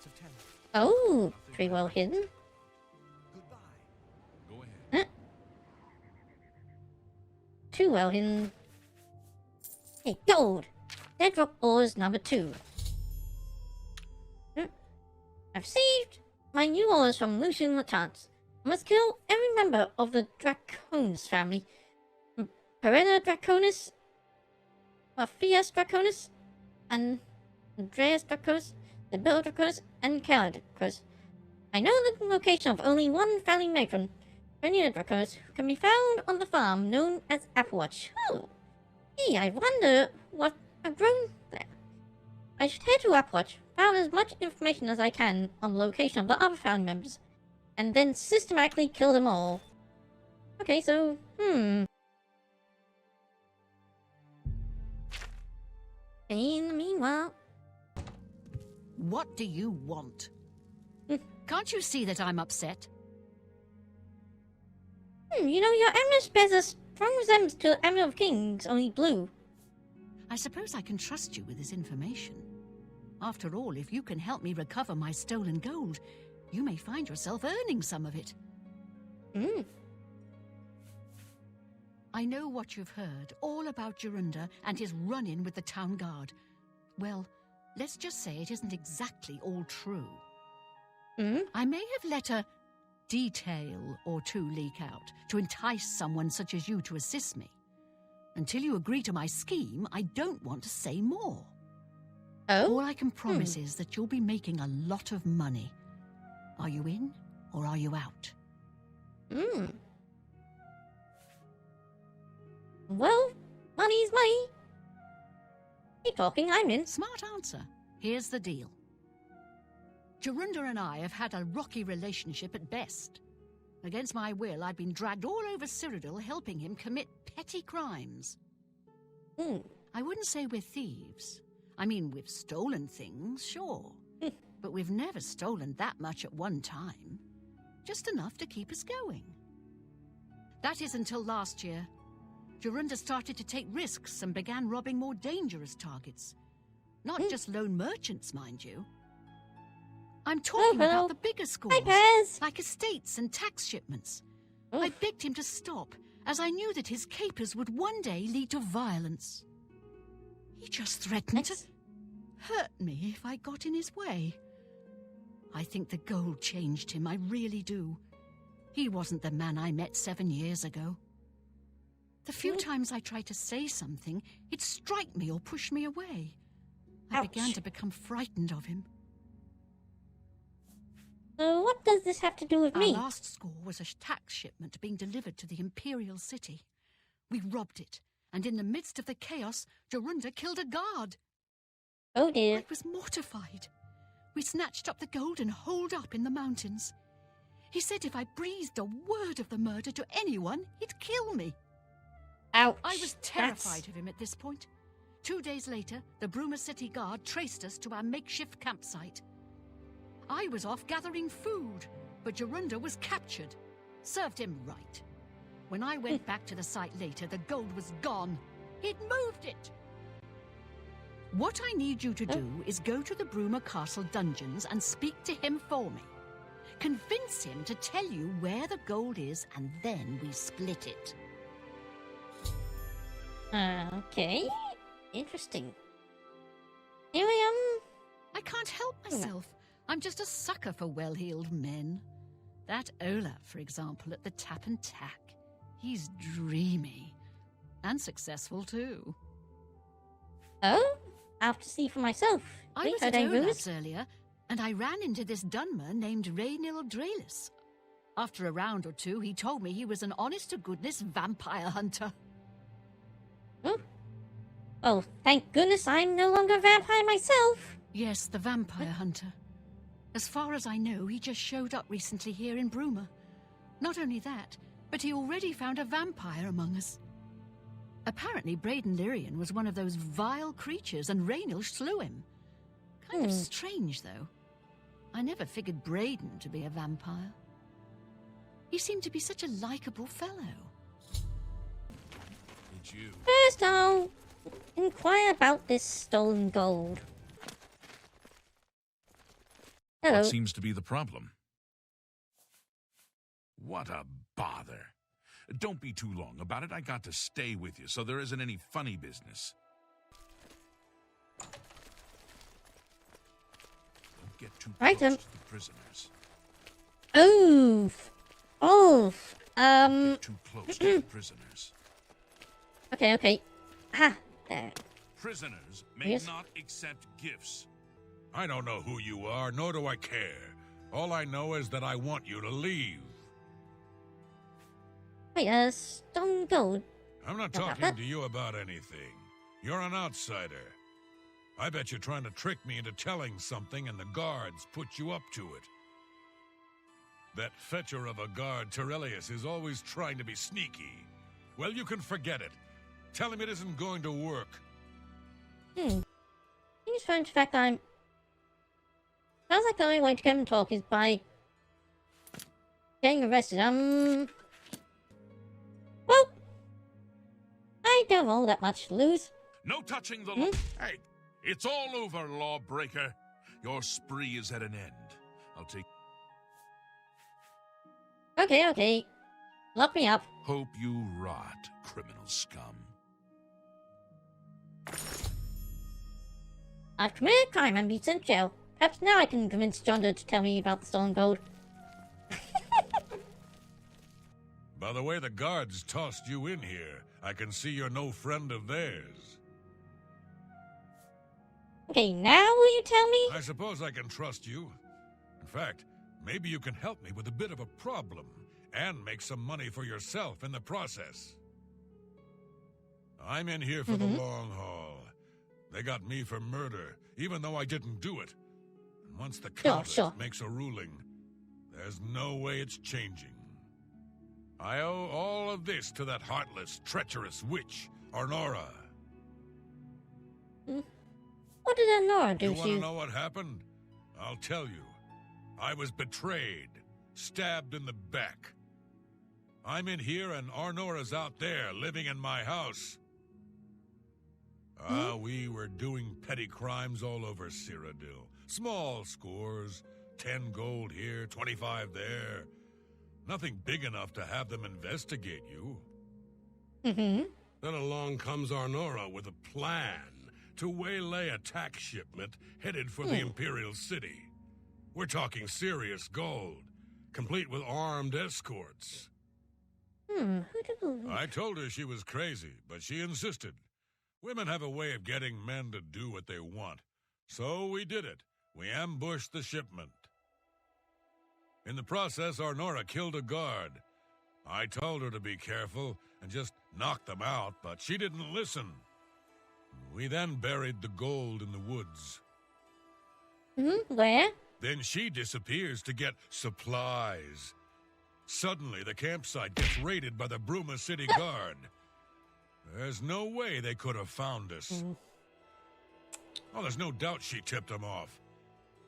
of telling. Oh, pretty well hidden. Goodbye. Go ahead. Huh? Too well hidden. Hey, gold! Bedrock ores number 2. I've saved my new orders from Lucian Latance. I must kill every member of the Draconis family. Perena Draconis, Matthias Draconis, and Andreas Draconis, the Bill Draconis, and Calad Draconis. I know the location of only one family matron, Perena Draconis, who can be found on the farm known as Applewatch. Oh, gee, I wonder what I've grown there. I should head to Applewatch, found as much information as I can on the location of the other family members, and then systematically kill them all. Okay, so, in the meanwhile... What do you want? Can't you see that I'm upset? You know, your amulet bears a strong resemblance to the Amulet of Kings, only blue. I suppose I can trust you with this information. After all, if you can help me recover my stolen gold, you may find yourself earning some of it. I know what you've heard, all about Jorunda and his run-in with the town guard. Well, let's just say it isn't exactly all true. I may have let a detail or two leak out to entice someone such as you to assist me. Until you agree to my scheme, I don't want to say more. Oh? All I can promise is that you'll be making a lot of money. Are you in, or are you out? Well, money's money. Keep talking, I'm in. Smart answer. Here's the deal. Jorunda and I have had a rocky relationship at best. Against my will, I've been dragged all over Cyrodiil helping him commit petty crimes. I wouldn't say we're thieves. I mean, we've stolen things, sure. But we've never stolen that much at one time. Just enough to keep us going. That is until last year. Jorunda started to take risks and began robbing more dangerous targets. Not just lone merchants, mind you. I'm talking about the bigger scores, like estates and tax shipments. I begged him to stop, as I knew that his capers would one day lead to violence. He just threatened to hurt me if I got in his way. I think the gold changed him, I really do. He wasn't the man I met 7 years ago. The few times I tried to say something, he'd strike me or push me away. I began to become frightened of him. So what does this have to do with me? Our last score was a tax shipment being delivered to the Imperial City. We robbed it, and in the midst of the chaos, Jorunda killed a guard. Oh dear. I was mortified. We snatched up the gold and holed up in the mountains. He said if I breathed a word of the murder to anyone, he'd kill me. Ouch. I was terrified of him at this point. 2 days later, the Bruma City Guard traced us to our makeshift campsite. I was off gathering food, but Jorunda was captured. Served him right. When I went back to the site later, the gold was gone. He'd moved it. What I need you to do is go to the Bruma Castle dungeons and speak to him for me. Convince him to tell you where the gold is, and then we split it. Okay. Interesting. Anyway, I can't help myself. I'm just a sucker for well-heeled men. That Olaf, for example, at the Tap and Tack. He's dreamy. And successful, too. Oh? I'll have to see for myself. I was at Olaf's earlier, and I ran into this Dunmer named Raynil Draelis. After a round or two, he told me he was an honest-to-goodness vampire hunter. Oh, thank goodness I'm no longer a vampire myself. Yes, the vampire hunter. As far as I know, he just showed up recently here in Bruma. Not only that, but he already found a vampire among us. Apparently, Braden Lyrian was one of those vile creatures, and Raynil slew him. Kind of strange, though. I never figured Braden to be a vampire. He seemed to be such a likable fellow. It's you. First, I'll inquire about this stolen gold. Hello. What seems to be the problem? What a bother. Don't be too long about it. I got to stay with you, so there isn't any funny business. Don't get too Right, close to the prisoners. Oof. Oof. Don't get too close to the prisoners. Okay. Ah, there. Prisoners may Yes. not accept gifts. I don't know who you are, nor do I care. All I know is that I want you to leave. Wait, Stone Gold. I'm not About talking that? to you about anything. You're an outsider. I bet you're trying to trick me into telling something and the guards put you up to it. That fetcher of a guard, Terrelius, is always trying to be sneaky. Well, you can forget it. Tell him it isn't going to work. Seems strange the fact I'm... Sounds like the only way to get him to talk is by... getting arrested. Well... I don't have all that much to lose. No touching the law. Hey, it's all over, lawbreaker. Your spree is at an end. I'll take... Okay. Lock me up. Hope you rot, criminal scum. I've committed a crime and been sent to jail. Perhaps now I can convince John to tell me about the stolen gold. By the way the guards tossed you in here, I can see you're no friend of theirs. Okay, now will you tell me? I suppose I can trust you. In fact, maybe you can help me with a bit of a problem, and make some money for yourself in the process. I'm in here for the long haul. They got me for murder, even though I didn't do it. And once the Countess makes a ruling, there's no way it's changing. I owe all of this to that heartless, treacherous witch, Arnora. What did Nora do You to want to you? know what happened? I'll tell you. I was betrayed, stabbed in the back. I'm in here and Arnora's out there, living in my house. We were doing petty crimes all over Cyrodiil. Small scores, 10 gold here, 25 there. Nothing big enough to have them investigate you. Then along comes Arnora with a plan to waylay a tax shipment headed for the Imperial City. We're talking serious gold, complete with armed escorts. I told her she was crazy, but she insisted. Women have a way of getting men to do what they want. So we did it. We ambushed the shipment. In the process, Arnora killed a guard. I told her to be careful and just knock them out, but she didn't listen. We then buried the gold in the woods. Where? Then she disappears to get supplies. Suddenly, the campsite gets raided by the Bruma City Guard. There's no way they could have found us. Oh, there's no doubt she tipped them off.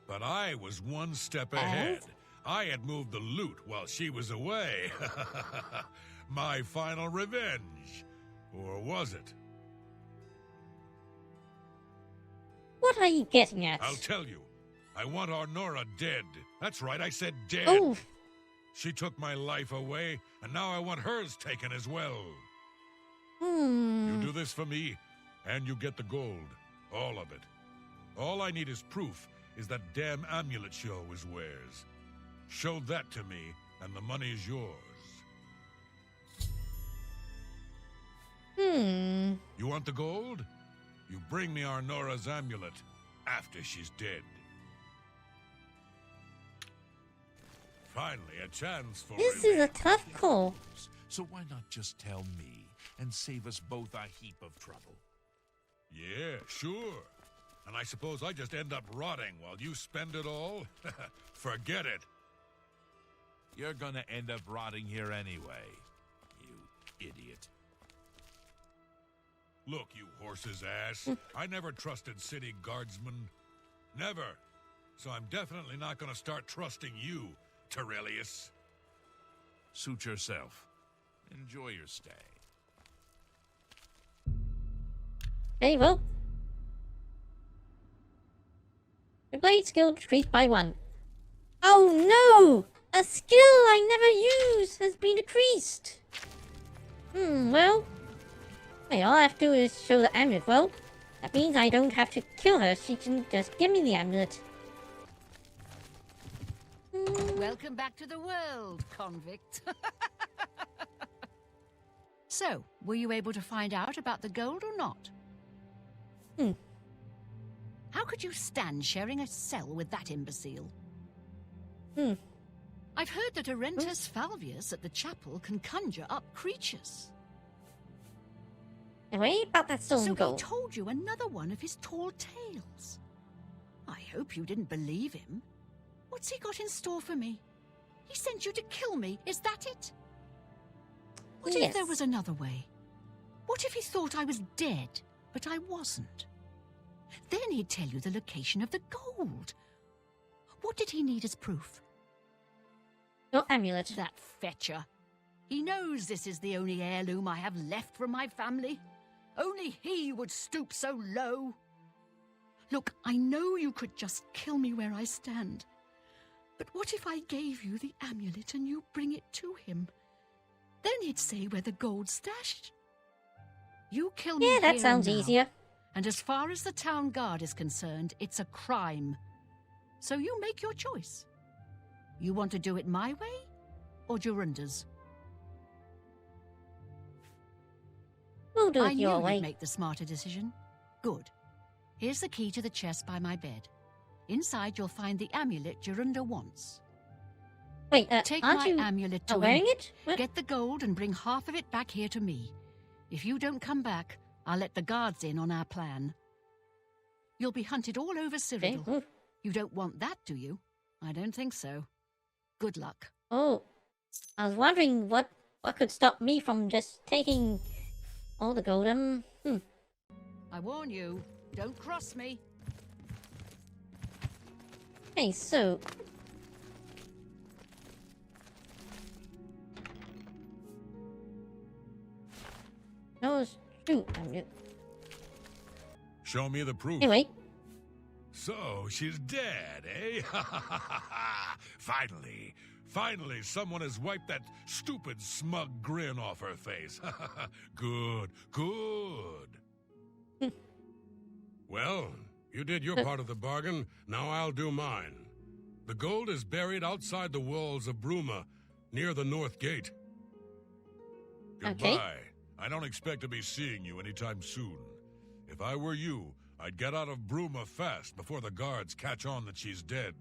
But I was one step ahead. I had moved the loot while she was away. My final revenge. Or was it? What are you getting at? I'll tell you. I want Arnora dead. That's right, I said dead. Oh, She took my life away, and now I want hers taken as well. You do this for me, and you get the gold. All of it. All I need is proof is that damn amulet she always wears. Show that to me, and the money's yours. You want the gold? You bring me Arnora's amulet after she's dead. Finally, a chance for this is a tough call. So why not just tell me and save us both a heap of trouble? Yeah, sure. And I suppose I just end up rotting while you spend it all? Forget it. You're gonna end up rotting here anyway, you idiot. Look, you horse's ass. I never trusted city guardsmen. Never. So I'm definitely not gonna start trusting you, Terrelius. Suit yourself. Enjoy your stay. Okay, well. The blade skill decreased by 1. Oh no! A skill I never use has been decreased. Well, all I have to do is show the amulet. Well, that means I don't have to kill her. She can just give me the amulet. Welcome back to the world, convict. So, were you able to find out about the gold or not? How could you stand sharing a cell with that imbecile? I've heard that Arentus Falvius at the chapel can conjure up creatures. Anyway, about that So stolen he gold. told you another one of his tall tales. I hope you didn't believe him. What's he got in store for me? He sent you to kill me, is that it? What if there was another way? What if he thought I was dead, but I wasn't? Then he'd tell you the location of the gold. What did he need as proof? Your amulet. That fetcher. He knows this is the only heirloom I have left from my family. Only he would stoop so low. Look, I know you could just kill me where I stand. But what if I gave you the amulet and you bring it to him? Then he'd say where the gold's stashed. You kill me Yeah, that here sounds and now. easier. And as far as the town guard is concerned, it's a crime. So you make your choice. You want to do it my way or Jorunda's? We'll do I it knew your you'd way. make the smarter decision. Good. Here's the key to the chest by my bed. Inside you'll find the amulet Jorunda wants. Wait, Take aren't my you amulet to wearing him. it? What? Get the gold and bring half of it back here to me. If you don't come back, I'll let the guards in on our plan. You'll be hunted all over Okay. Cyrodiil. You don't want that, do you? I don't think so. Good luck. Oh, I was wondering what could stop me from just taking all the gold. I warn you, don't cross me. Okay, so no, shoot. Show me the proof. Anyway, So, she's dead, eh? Finally, someone has wiped that stupid, smug grin off her face. Good. Well, you did your part of the bargain, now I'll do mine. The gold is buried outside the walls of Bruma, near the North Gate. Goodbye. Okay. I don't expect to be seeing you anytime soon. If I were you, I'd get out of Bruma fast before the guards catch on that she's dead.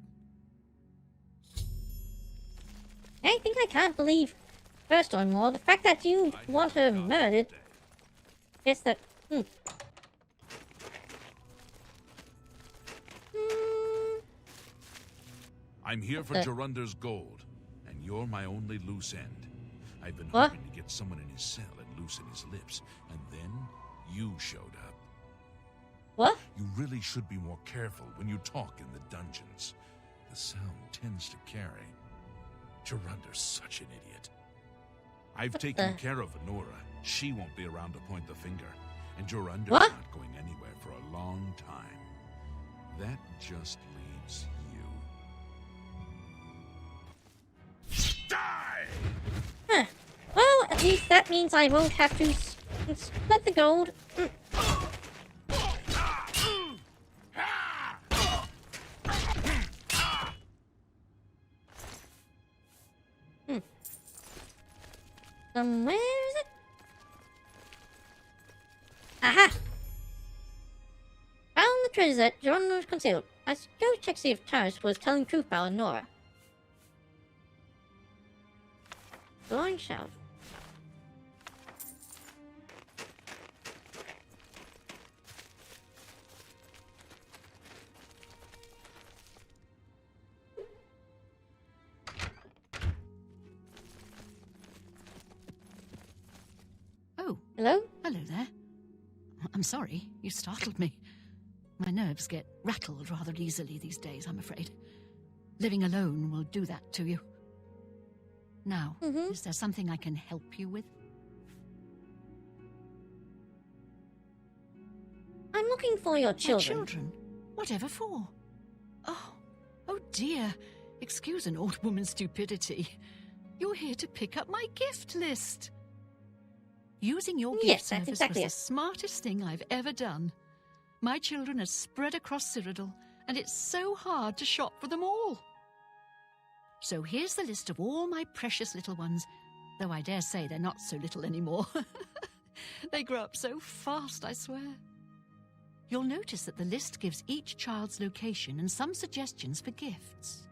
I think I can't believe, first or more, the fact that you want her murdered. Yes, that. I'm here for Uh. Jorunda's gold, and you're my only loose end. I've been What? hoping to get someone in his cell and loosen his lips, and then you showed up. What? You really should be more careful when you talk in the dungeons. The sound tends to carry. Jorunda's such an idiot. I've taken care of Honora. She won't be around to point the finger. And Jorunda's What? not going anywhere for a long time. That just leaves you. Die! Huh. Well, at least that means I won't have to split the gold. Where is it? Aha! Found the treasure that John was concealed. I should go check see if Taris was telling truth about Nora. Glowing shelf. Oh, Hello? hello there. I'm sorry, you startled me. My nerves get rattled rather easily these days, I'm afraid. Living alone will do that to you. Now, is there something I can help you with? I'm looking for your My children. children? Whatever for? Oh dear. Excuse an old woman's stupidity. You're here to pick up my gift list. Using your Yes, gift that's service exactly was it. the smartest thing I've ever done. My children are spread across Cyrodiil, and it's so hard to shop for them all. So here's the list of all my precious little ones, though I dare say they're not so little anymore. They grow up so fast, I swear. You'll notice that the list gives each child's location and some suggestions for gifts.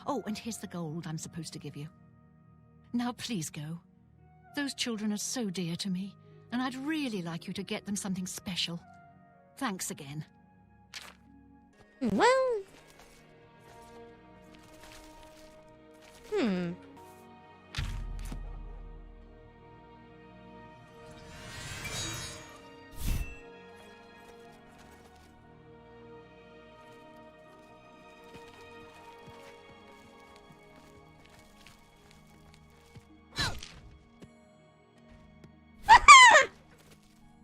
Oh, and here's the gold I'm supposed to give you. Now please go. Those children are so dear to me, and I'd really like you to get them something special. Thanks again. Well...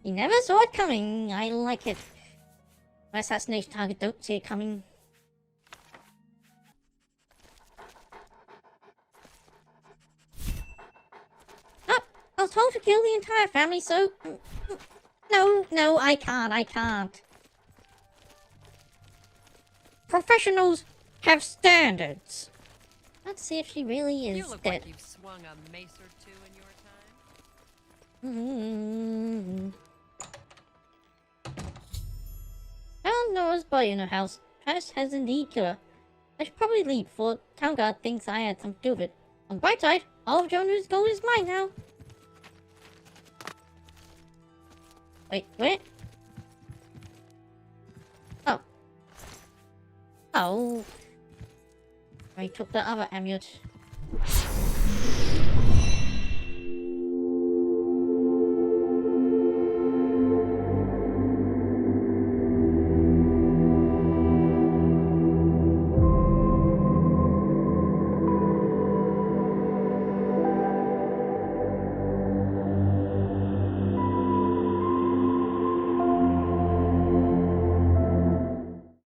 You never saw it coming. I like it. My assassination target don't see it coming. Oh, I was told to kill the entire family, so... No, I can't. Professionals have standards. Let's see if she really is You look dead. like you've swung a mace or two in your time. Found Nora's body in her house. Travis has indeed killed her. I should probably leave before town guard thinks I had something to do with it. On the bright side, all of Jonas' gold is mine now. Wait, wait. Oh. I took the other amulet.